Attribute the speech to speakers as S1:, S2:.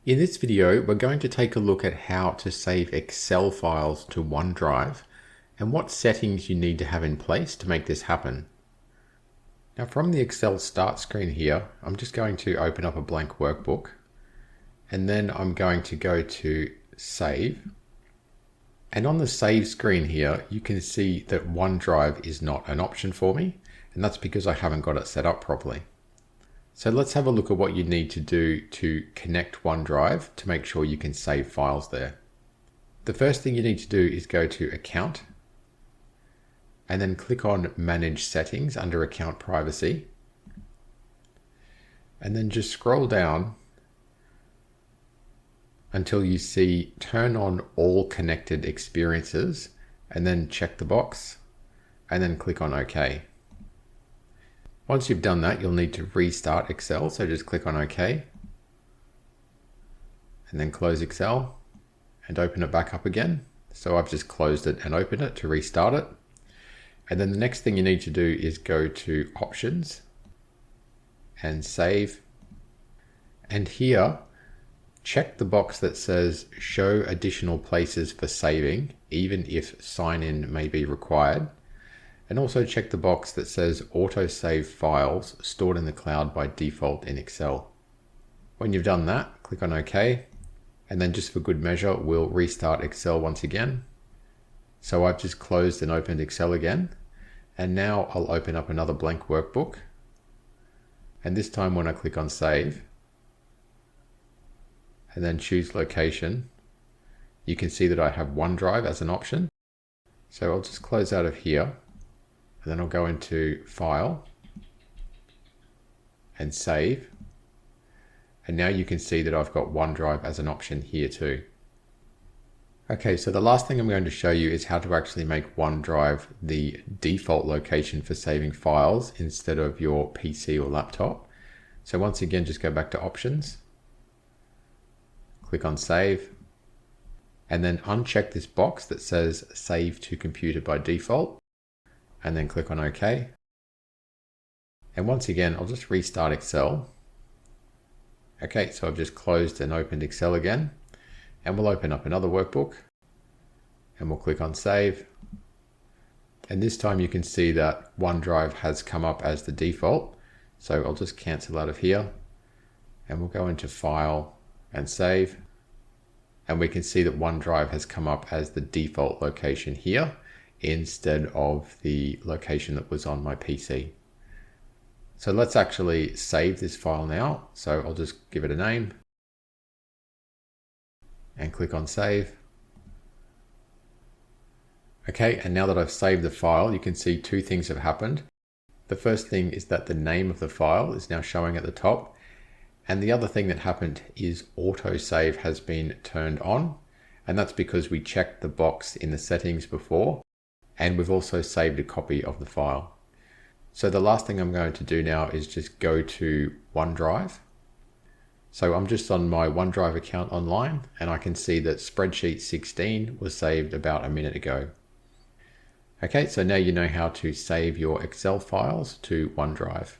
S1: In this video, we're going to take a look at how to save Excel files to OneDrive and what settings you need to have in place to make this happen. Now from the Excel start screen here, I'm just going to open up a blank workbook and then I'm going to go to Save. And on the Save screen here, you can see that OneDrive is not an option for me, and that's because I haven't got it set up properly. So let's have a look at what you need to do to connect OneDrive to make sure you can save files there. The first thing you need to do is go to Account and then click on Manage Settings under Account Privacy. And then just scroll down until you see Turn on All Connected Experiences and then check the box and then click on OK. Once you've done that, you'll need to restart Excel. So just click on OK and then close Excel and open it back up again. So I've just closed it and opened it to restart it. And then the next thing you need to do is go to Options and Save. And here, check the box that says Show additional places for saving, even if sign-in may be required. And also check the box that says Auto-save files stored in the cloud by default in Excel. When you've done that, click on OK. And then just for good measure, we'll restart Excel once again. So I've just closed and opened Excel again. And now I'll open up another blank workbook. And this time when I click on Save and then choose Location, you can see that I have OneDrive as an option. So I'll just close out of here. And then I'll go into File and Save. And now you can see that I've got OneDrive as an option here too. Okay, so the last thing I'm going to show you is how to actually make OneDrive the default location for saving files instead of your PC or laptop. So once again, just go back to Options, click on Save, and then uncheck this box that says Save to Computer by Default. And then click on OK. And once again, I'll just restart Excel. Okay, so I've just closed and opened Excel again. And we'll open up another workbook. And we'll click on Save. And this time you can see that OneDrive has come up as the default. So I'll just cancel out of here. And we'll go into File and Save. And we can see that OneDrive has come up as the default location here, instead of the location that was on my PC. So let's actually save this file now. So I'll just give it a name and click on Save. Okay, and now that I've saved the file, you can see two things have happened. The first thing is that the name of the file is now showing at the top. And the other thing that happened is autosave has been turned on. And that's because we checked the box in the settings before. And we've also saved a copy of the file. So the last thing I'm going to do now is just go to OneDrive. So I'm just on my OneDrive account online and I can see that spreadsheet 16 was saved about a minute ago. Okay, so now you know how to save your Excel files to OneDrive.